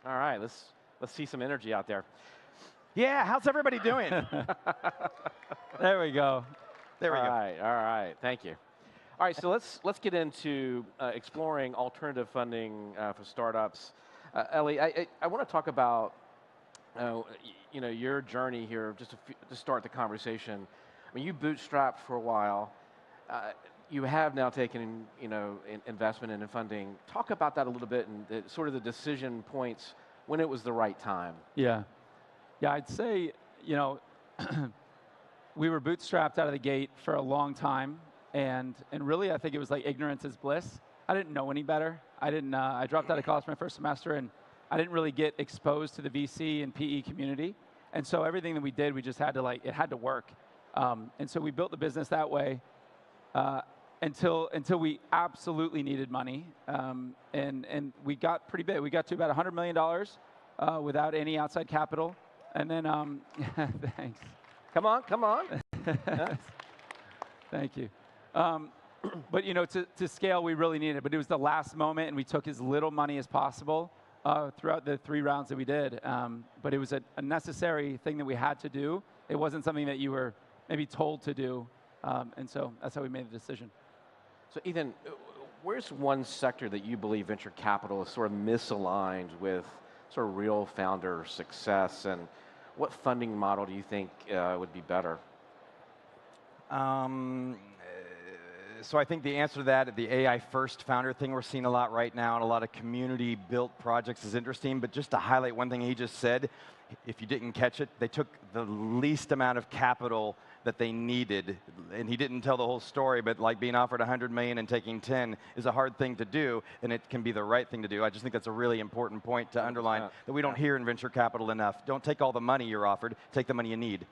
All right, let's see some energy out there. Yeah, how's everybody doing? There we go. There we go. All right, thank you. All right, so let's get into exploring alternative funding for startups. Ellie, I want to talk about your journey here, just to start the conversation. I mean, you bootstrapped for a while. You have now taken investment and funding. Talk about that a little bit and sort of the decision points when it was the right time. Yeah, I'd say we were bootstrapped out of the gate for a long time, and really I think it was like ignorance is bliss. I didn't know any better. I dropped out of college my first semester, and I didn't really get exposed to the VC and PE community. And so everything that we did, we just had to it had to work. And so we built the business that way until we absolutely needed money. And we got pretty big. We got to about $100 million without any outside capital. And then, thanks. Come on. Thank you. But to scale, we really needed it. But it was the last moment, and we took as little money as possible throughout the 3 rounds that we did. But it was a necessary thing that we had to do. It wasn't something that you were maybe told to do. And so that's how we made the decision. So Ethan, where's one sector that you believe venture capital is sort of misaligned with sort of real founder success, and what funding model do you think would be better? So I think the answer to that, the AI first founder thing we're seeing a lot right now, and a lot of community built projects is interesting, but just to highlight one thing he just said, if you didn't catch it, they took the least amount of capital that they needed, and he didn't tell the whole story, but like being offered 100 million and taking 10 is a hard thing to do, and it can be the right thing to do. I just think that's a really important point to underline that we don't hear in venture capital enough. Don't take all the money you're offered, take the money you need.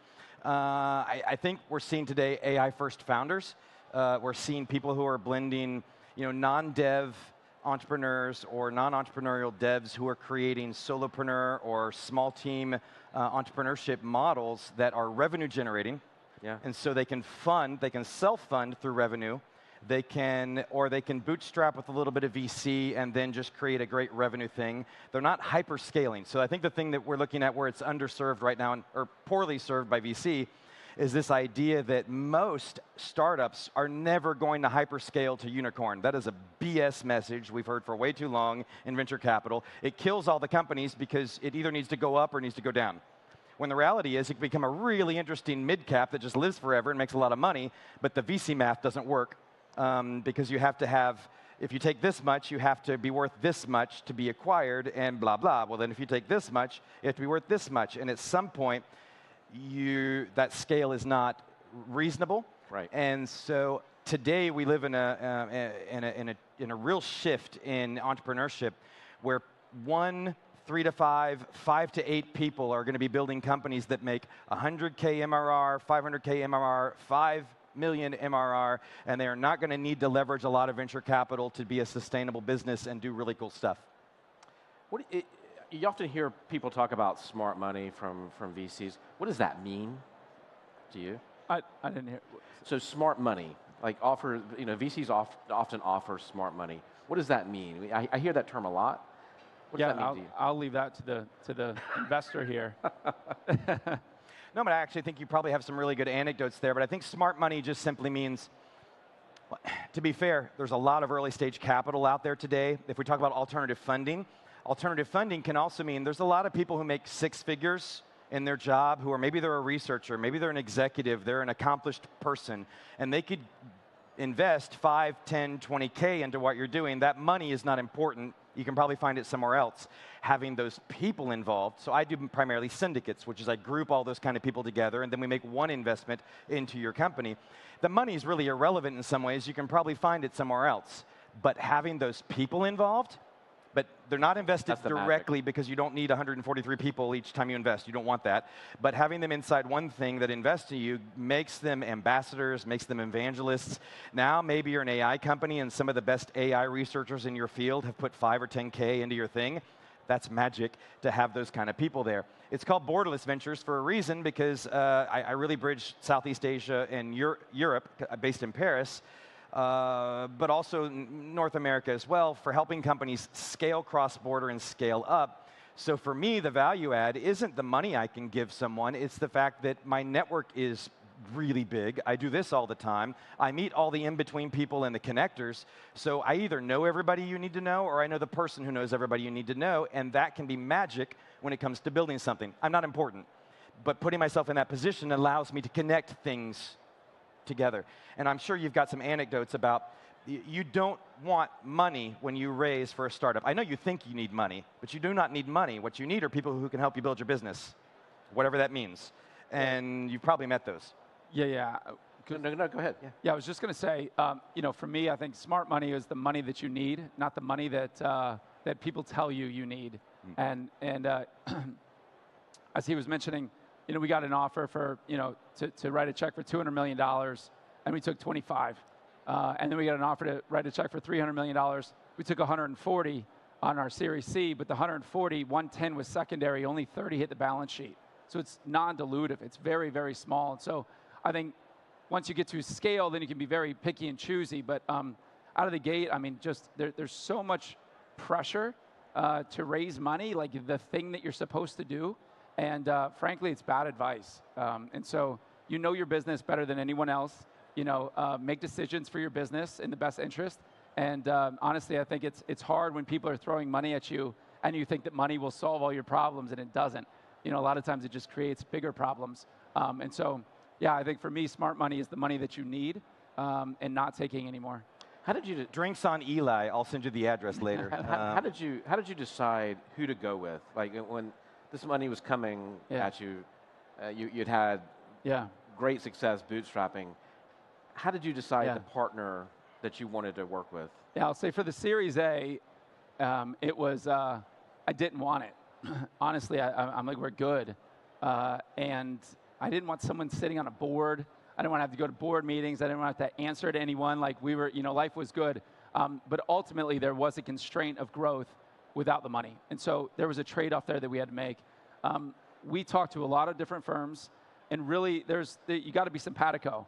I think we're seeing today AI first founders. We're seeing people who are blending, non-dev entrepreneurs or non-entrepreneurial devs who are creating solopreneur or small team entrepreneurship models that are revenue generating. Yeah. And so they can self-fund through revenue. They can bootstrap with a little bit of VC and then just create a great revenue thing. They're not hyper scaling. So I think the thing that we're looking at where it's underserved right now, or poorly served by VC, is this idea that most startups are never going to hyperscale to unicorn. That is a BS message we've heard for way too long in venture capital. It kills all the companies because it either needs to go up or needs to go down. When the reality is it can become a really interesting mid-cap that just lives forever and makes a lot of money, but the VC math doesn't work because you have to have, if you take this much, you have to be worth this much to be acquired and blah, blah. Well, then if you take this much, you have to be worth this much. And at some point, that scale is not reasonable. Right. And so today we live in a real shift in entrepreneurship where 3 to 5, 5 to 8 people are going to be building companies that make 100K MRR, 500K MRR, 5 million MRR, and they are not going to need to leverage a lot of venture capital to be a sustainable business and do really cool stuff. You often hear people talk about smart money from VCs. What does that mean to you? I didn't hear. So smart money, like VCs often offer smart money. What does that mean? I hear that term a lot. What does that mean to you? I'll leave that to the investor here. No, but I actually think you probably have some really good anecdotes there, but I think smart money just simply means, to be fair, there's a lot of early stage capital out there today. If we talk about alternative funding can also mean there's a lot of people who make 6 figures in their job who are, maybe they're a researcher, maybe they're an executive, they're an accomplished person, and they could invest 5, 10, 20K into what you're doing. That money is not important. You can probably find it somewhere else. Having those people involved, so I do primarily syndicates, which is I group all those kind of people together, and then we make one investment into your company. The money is really irrelevant in some ways. You can probably find it somewhere else. But having those people involved, but they're not invested directly because you don't need 143 people each time you invest. You don't want that. But having them inside one thing that invests in you makes them ambassadors, makes them evangelists. Now maybe you're an AI company and some of the best AI researchers in your field have put 5 or 10K into your thing. That's magic to have those kind of people there. It's called Borderless Ventures for a reason because I really bridge Southeast Asia and Europe, based in Paris, but also North America as well, for helping companies scale cross-border and scale up So for me, the value add isn't the money I can give someone, it's the fact that my network is really big. I do this all the time. I meet all the in-between people and the connectors. So I either know everybody you need to know, or I know the person who knows everybody you need to know, and that can be magic when it comes to building something. I'm not important, but putting myself in that position allows me to connect things together. And I'm sure you've got some anecdotes about you don't want money when you raise for a startup. I know you think you need money, but you do not need money. What you need are people who can help you build your business, whatever that means. And you've probably met those. Yeah. No, go ahead. Yeah, I was just going to say, for me, I think smart money is the money that you need, not the money that that people tell you need. And as he was mentioning, we got an offer for to write a check for $200 million, and we took 25. And then we got an offer to write a check for $300 million. We took 140 on our Series C, but the 140, 110 was secondary. Only 30 hit the balance sheet. So it's non-dilutive. It's very, very small. And so I think once you get to scale, then you can be very picky and choosy. But out of the gate, I mean, just there's so much pressure to raise money, like the thing that you're supposed to do. And frankly, it's bad advice. And so you know your business better than anyone else. Make decisions for your business in the best interest. And honestly, I think it's hard when people are throwing money at you and you think that money will solve all your problems, and it doesn't. A lot of times it just creates bigger problems. And so, yeah, I think for me, smart money is the money that you need and not taking anymore. How did you Drinks on Eli. I'll send you the address later. how did you decide who to go with? Like when this money was coming at you, you'd had great success bootstrapping. How did you decide the partner that you wanted to work with? Yeah, I'll say for the Series A, it was, I didn't want it. Honestly, I'm like, we're good. And I didn't want someone sitting on a board. I didn't want to have to go to board meetings. I didn't want to have to answer to anyone. Like we were, life was good. But ultimately, there was a constraint of growth without the money. And so there was a trade-off there that we had to make. We talked to a lot of different firms, and really, you got to be simpatico.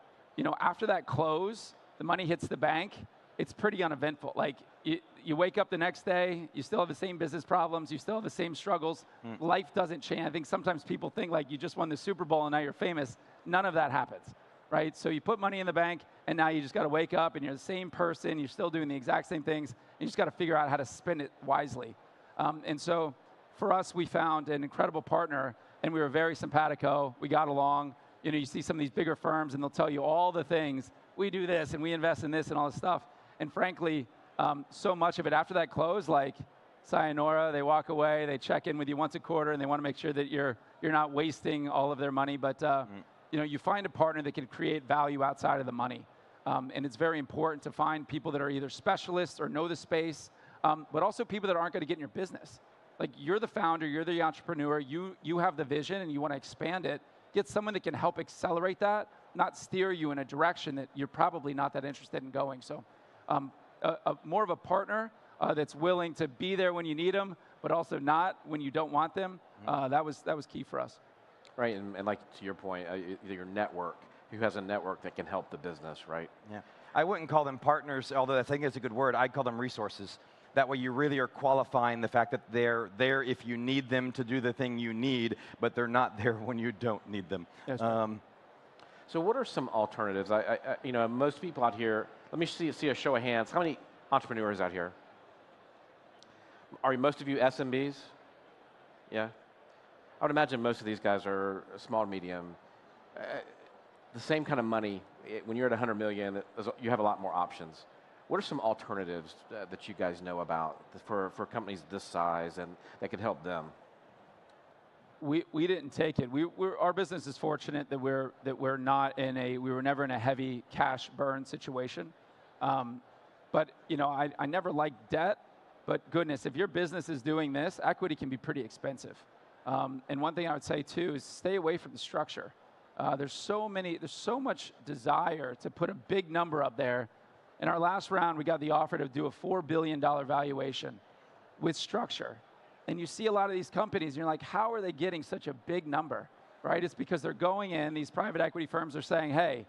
After that close, the money hits the bank, it's pretty uneventful. Like, you wake up the next day, you still have the same business problems, you still have the same struggles. Life doesn't change. I think sometimes people think like you just won the Super Bowl and now you're famous. None of that happens, right? So you put money in the bank, and now you just got to wake up, and you're the same person, you're still doing the exact same things, and you just got to figure out how to spend it wisely. And so for us, we found an incredible partner, and we were very simpatico. We got along. You see some of these bigger firms, and they'll tell you all the things. We do this, and we invest in this, and all this stuff. And frankly, so much of it after that close, like sayonara, they walk away, they check in with you once a quarter, and they want to make sure that you're not wasting all of their money. But you find a partner that can create value outside of the money. And it's very important to find people that are either specialists or know the space, but also people that aren't going to get in your business. Like, you're the founder, you're the entrepreneur, you have the vision, and you want to expand it. Get someone that can help accelerate that, not steer you in a direction that you're probably not that interested in going. So more of a partner that's willing to be there when you need them, but also not when you don't want them, that was key for us. Right, and like to your point, your network, who has a network that can help the business, right? Yeah, I wouldn't call them partners, although I think it's a good word. I'd call them resources. That way you really are qualifying the fact that they're there if you need them to do the thing you need, but they're not there when you don't need them. Yes, so what are some alternatives? Most people out here, let me see a show of hands. How many entrepreneurs out here? Are most of you SMBs? Yeah? I would imagine most of these guys are small, medium. The same kind of money, when you're at 100 million, you have a lot more options. What are some alternatives that you guys know about for companies this size and that could help them? We didn't take it. Our business is fortunate that we were never in a heavy cash burn situation. But I never liked debt. But goodness, if your business is doing this, equity can be pretty expensive. And one thing I would say too is stay away from the structure. There's so much desire to put a big number up there. In our last round, we got the offer to do a $4 billion valuation with structure. And you see a lot of these companies, and you're like, how are they getting such a big number, right? It's because they're going in, these private equity firms are saying, hey,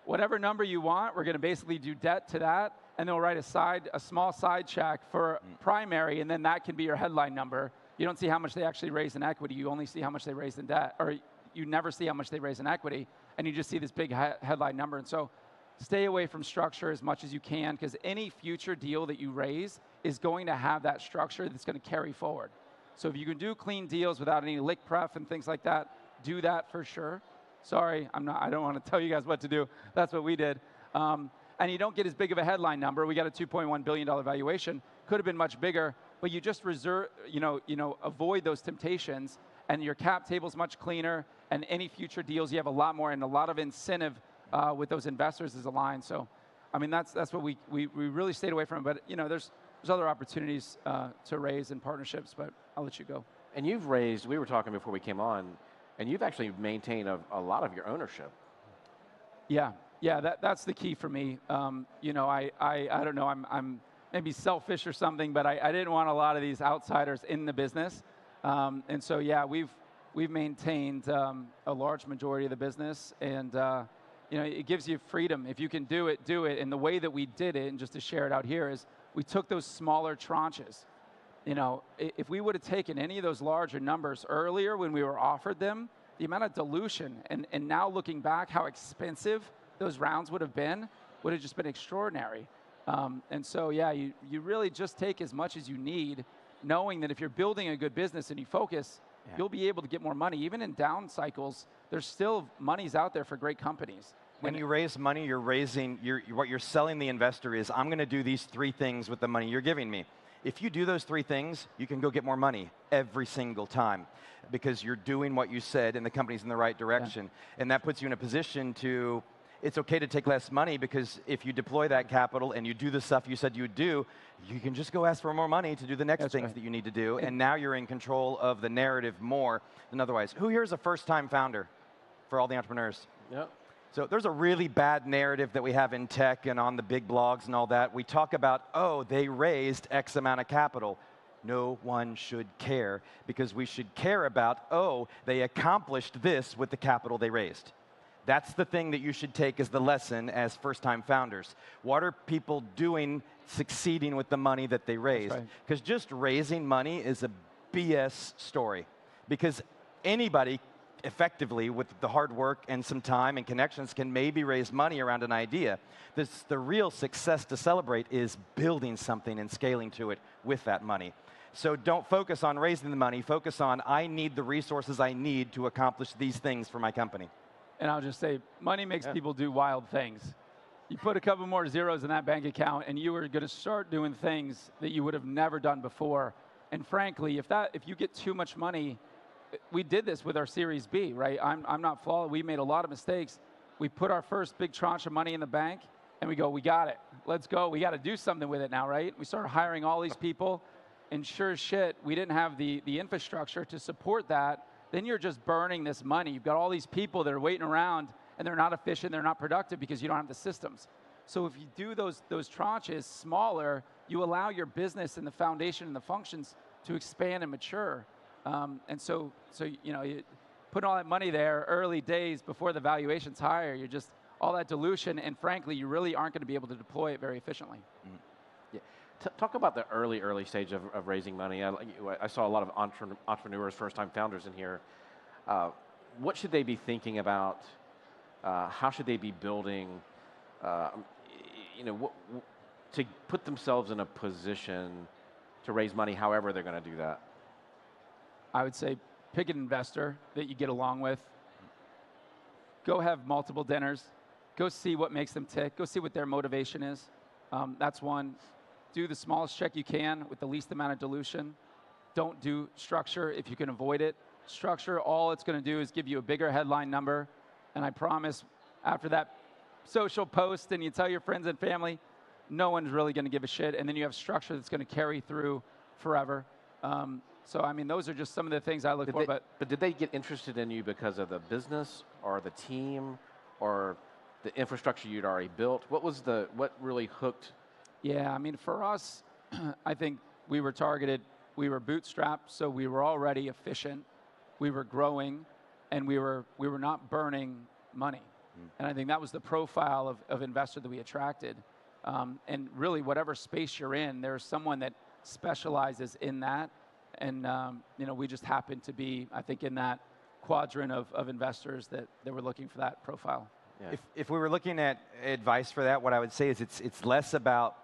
whatever number you want, we're going to basically do debt to that, and they'll write a small side check for primary, and then that can be your headline number. You don't see how much they actually raised in equity. You only see how much they raised in debt, or you never see how much they raised in equity, and you just see this big headline number. And so stay away from structure as much as you can, because any future deal that you raise is going to have that structure that's going to carry forward. So if you can do clean deals without any lick pref and things like that, do that for sure. Sorry, I don't want to tell you guys what to do. That's what we did. And you don't get as big of a headline number. We got a $2.1 billion valuation. Could have been much bigger, but you just avoid those temptations, and your cap table's much cleaner, and any future deals, you have a lot more, and a lot of incentive with those investors is aligned. So, I mean, that's what we really stayed away from. But, there's other opportunities to raise in partnerships, but I'll let you go. And you've raised, we were talking before we came on, and you've actually maintained a lot of your ownership. Yeah, that's the key for me. I don't know, I'm maybe selfish or something, but I didn't want a lot of these outsiders in the business. And so, yeah, we've maintained a large majority of the business, and it gives you freedom. If you can do it, do it. And the way that we did it, and just to share it out here, is we took those smaller tranches. If we would have taken any of those larger numbers earlier when we were offered them, the amount of dilution, and now looking back, how expensive those rounds would have just been extraordinary. And so, yeah, you really just take as much as you need, knowing that if you're building a good business and you focus, you'll be able to get more money. Even in down cycles, there's still monies out there for great companies. When you raise money, what you're selling the investor is, I'm going to do these 3 things with the money you're giving me. If you do those 3 things, you can go get more money every single time, because you're doing what you said and the company's in the right direction. Yeah. And that puts you in a position to, it's okay to take less money, because if you deploy that capital and you do the stuff you said you would do, you can just go ask for more money to do the next things that you need to do. And now you're in control of the narrative more than otherwise. Who here is a first-time founder for all the entrepreneurs? Yep. So there's a really bad narrative that we have in tech and on the big blogs and all that. We talk about, oh, they raised X amount of capital. No one should care, because we should care about, oh, they accomplished this with the capital they raised. That's the thing that you should take as the lesson as first-time founders. What are people doing, succeeding with the money that they raised? Because just raising money is a BS story. Because anybody, effectively, with the hard work and some time and connections, can maybe raise money around an idea. The real success to celebrate is building something and scaling to it with that money. So don't focus on raising the money. Focus on, I need the resources I need to accomplish these things for my company. And I'll just say, money makes people do wild things. You put a couple more zeros in that bank account, and you are going to start doing things that you would have never done before. And frankly, if you get too much money, we did this with our Series B, right? I'm not flawed. We made a lot of mistakes. We put our first big tranche of money in the bank, and we go, we got it. Let's go. We got to do something with it now, right? We started hiring all these people, and sure as shit, we didn't have the infrastructure to support that. Then you're just burning this money. You've got all these people that are waiting around, and they're not efficient, they're not productive, because you don't have the systems. So if you do those tranches smaller, you allow your business and the foundation and the functions to expand and mature. And so you put all that money there early days before the valuation's higher, you're just all that dilution, and frankly, you really aren't going to be able to deploy it very efficiently. Mm-hmm. Yeah. Talk about the early stage of raising money. I saw a lot of entrepreneurs, first-time founders in here. What should they be thinking about? How should they be building, to put themselves in a position to raise money however they're going to do that? I would say pick an investor that you get along with. Go have multiple dinners. Go see what makes them tick. Go see what their motivation is. That's one. Do the smallest check you can with the least amount of dilution. Don't do structure if you can avoid it. Structure, all it's going to do is give you a bigger headline number. And I promise, after that social post and you tell your friends and family, no one's really going to give a shit. And then you have structure that's going to carry through forever. So, I mean, those are just some of the things I look for. But did they get interested in you because of the business or the team or the infrastructure you'd already built? What really hooked? Yeah, I mean, for us, I think we were targeted. We were bootstrapped, so we were already efficient. We were growing, and we were not burning money. And I think that was the profile of investor that we attracted. And really, whatever space you're in, there's someone that specializes in that. And we just happen to be, I think, in that quadrant of investors that were looking for that profile. Yeah. If we were looking at advice for that, what I would say is it's less about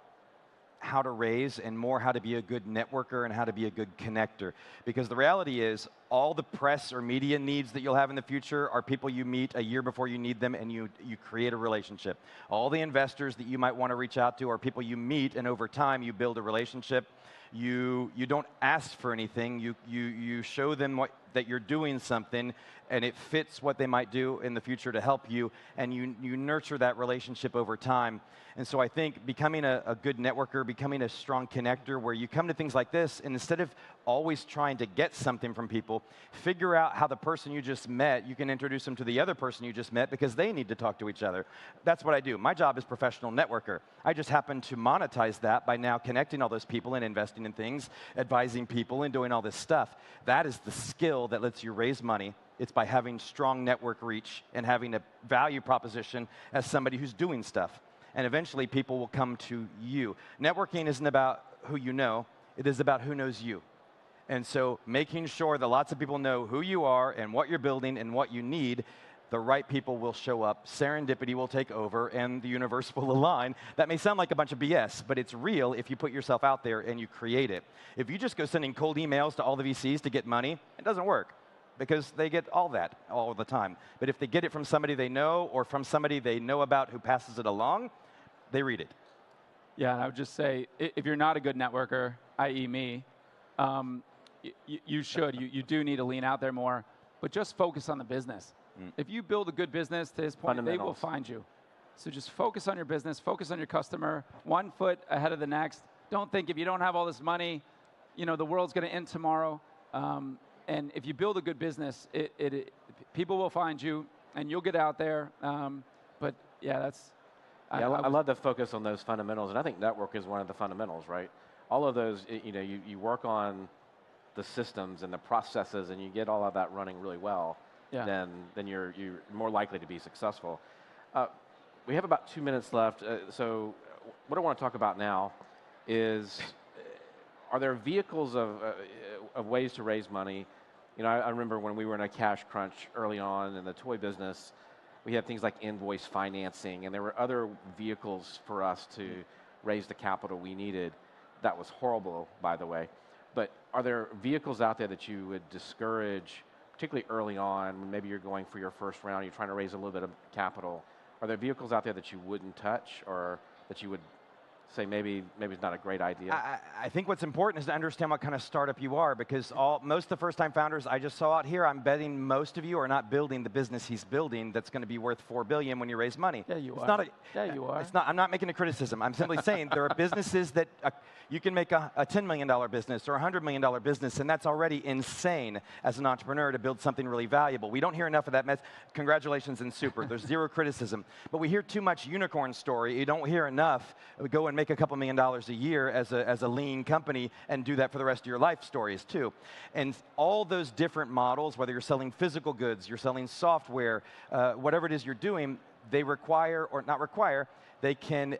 how to raise and more how to be a good networker and how to be a good connector. Because the reality is all the press or media needs that you'll have in the future are people you meet a year before you need them, and you create a relationship. All the investors that you might want to reach out to are people you meet, and over time you build a relationship. You don't ask for anything. You show them that you're doing something, and it fits what they might do in the future to help you, and you nurture that relationship over time. And so I think becoming a good networker, becoming a strong connector, where you come to things like this, and instead of always trying to get something from people, figure out how the person you just met, you can introduce them to the other person you just met because they need to talk to each other. That's what I do. My job is professional networker. I just happen to monetize that by now connecting all those people and investing in things, advising people, and doing all this stuff. That is the skill that lets you raise money. It's by having strong network reach and having a value proposition as somebody who's doing stuff. And eventually people will come to you. Networking isn't about who you know, it is about who knows you. And so making sure that lots of people know who you are and what you're building and what you need, the right people will show up, serendipity will take over, and the universe will align. That may sound like a bunch of BS, but it's real if you put yourself out there and you create it. If you just go sending cold emails to all the VCs to get money, it doesn't work, because they get all that all the time. But if they get it from somebody they know or from somebody they know about who passes it along, they read it. Yeah, and I would just say, if you're not a good networker, i.e. me, you should. You do need to lean out there more, but just focus on the business. If you build a good business, to his point, they will find you. So just focus on your business, focus on your customer, 1 foot ahead of the next. Don't think if you don't have all this money, the world's going to end tomorrow. And if you build a good business, people will find you, and you'll get out there. But yeah, that's. I love the focus on those fundamentals, and I think network is one of the fundamentals, right? All of those, you work on the systems and the processes, and you get all of that running really well. Yeah. Then you're more likely to be successful. We have about 2 minutes left, so what I want to talk about now is, are there vehicles of ways to raise money? I remember when we were in a cash crunch early on in the toy business, we had things like invoice financing, and there were other vehicles for us to raise the capital we needed. That was horrible, by the way. But are there vehicles out there that you would discourage, particularly early on, when maybe you're going for your first round, you're trying to raise a little bit of capital? Are there vehicles out there that you wouldn't touch, or that you would say maybe it's not a great idea? I think what's important is to understand what kind of startup you are, because most of the first-time founders I just saw out here, I'm betting most of you are not building the business he's building that's going to be worth $4 billion when you raise money. Yeah, you are. Yeah, you are. I'm not making a criticism. I'm simply saying there are businesses that you can make a $10 million business or a $100 million business, and that's already insane as an entrepreneur to build something really valuable. We don't hear enough of that mess. Congratulations and super. There's zero criticism. But we hear too much unicorn story. You don't hear enough. We go and make a couple $1 million a year as a lean company and do that for the rest of your life stories too. And all those different models, whether you're selling physical goods, you're selling software, whatever it is you're doing, they require, or not require, they can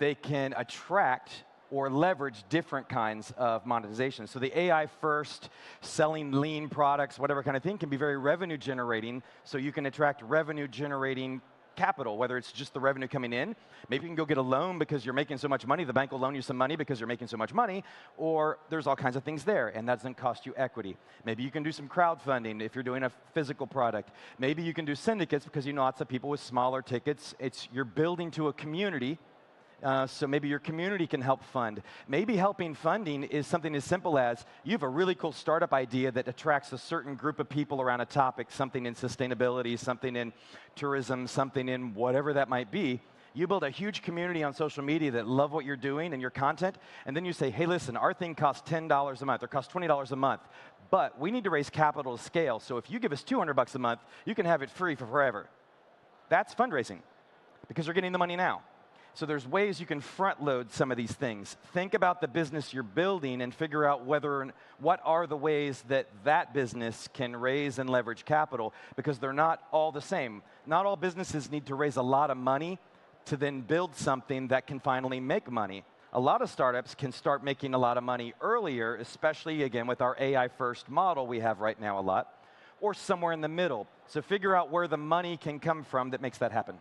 attract or leverage different kinds of monetization. So the AI first, selling lean products, whatever kind of thing, can be very revenue generating, so you can attract revenue generating capital, whether it's just the revenue coming in. Maybe you can go get a loan because you're making so much money, the bank will loan you some money because you're making so much money, or there's all kinds of things there, and that doesn't cost you equity. Maybe you can do some crowdfunding if you're doing a physical product. Maybe you can do syndicates because you know lots of people with smaller tickets. You're building to a community. So maybe your community can help fund. Maybe helping funding is something as simple as you have a really cool startup idea that attracts a certain group of people around a topic, something in sustainability, something in tourism, something in whatever that might be. You build a huge community on social media that love what you're doing and your content, and then you say, hey, listen, our thing costs $10 a month or costs $20 a month, but we need to raise capital to scale, so if you give us $200 a month, you can have it free for forever. That's fundraising, because you're getting the money now. So there's ways you can front load some of these things. Think about the business you're building and figure out what are the ways that that business can raise and leverage capital, because they're not all the same. Not all businesses need to raise a lot of money to then build something that can finally make money. A lot of startups can start making a lot of money earlier, especially, again, with our AI-first model we have right now a lot, or somewhere in the middle. So figure out where the money can come from that makes that happen.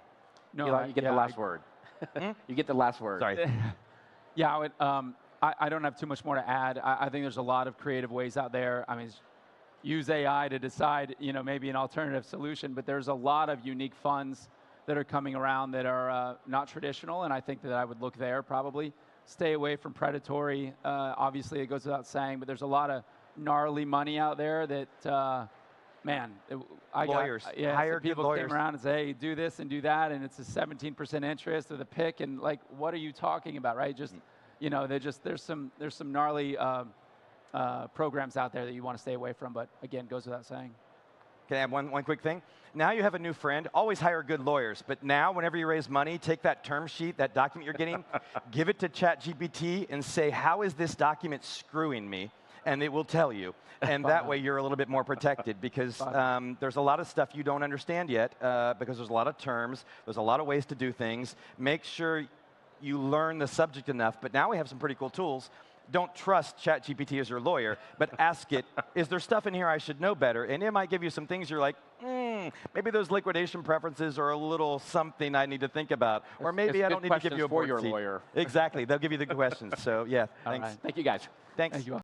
No, Eli, you get the last word. You get the last word. Sorry. Yeah, I don't have too much more to add. I think there's a lot of creative ways out there. I mean, use AI to decide, maybe an alternative solution, but there's a lot of unique funds that are coming around that are not traditional, and I think that I would look there probably. Stay away from predatory. Obviously, it goes without saying, but there's a lot of gnarly money out there that, man, lawyers. Hire people lawyers. Came around and say, hey, do this and do that, and it's a 17% interest with a PIK, and like, what are you talking about, right? Just, there's some gnarly programs out there that you want to stay away from, but again, goes without saying. Can I add one quick thing? Now you have a new friend. Always hire good lawyers. But now, whenever you raise money, take that term sheet, that document you're getting, give it to ChatGPT and say, how is this document screwing me? And it will tell you. And that way you're a little bit more protected because there's a lot of stuff you don't understand yet because there's a lot of terms. There's a lot of ways to do things. Make sure you learn the subject enough. But now we have some pretty cool tools. Don't trust ChatGPT as your lawyer, but ask it, is there stuff in here I should know better? And it might give you some things you're like, maybe those liquidation preferences are a little something I need to think about. Or maybe I don't need to give you a board for your seat. lawyer. Exactly. They'll give you the questions. So, yeah, thanks. Right. Thank you, guys. Thanks. Thank you all.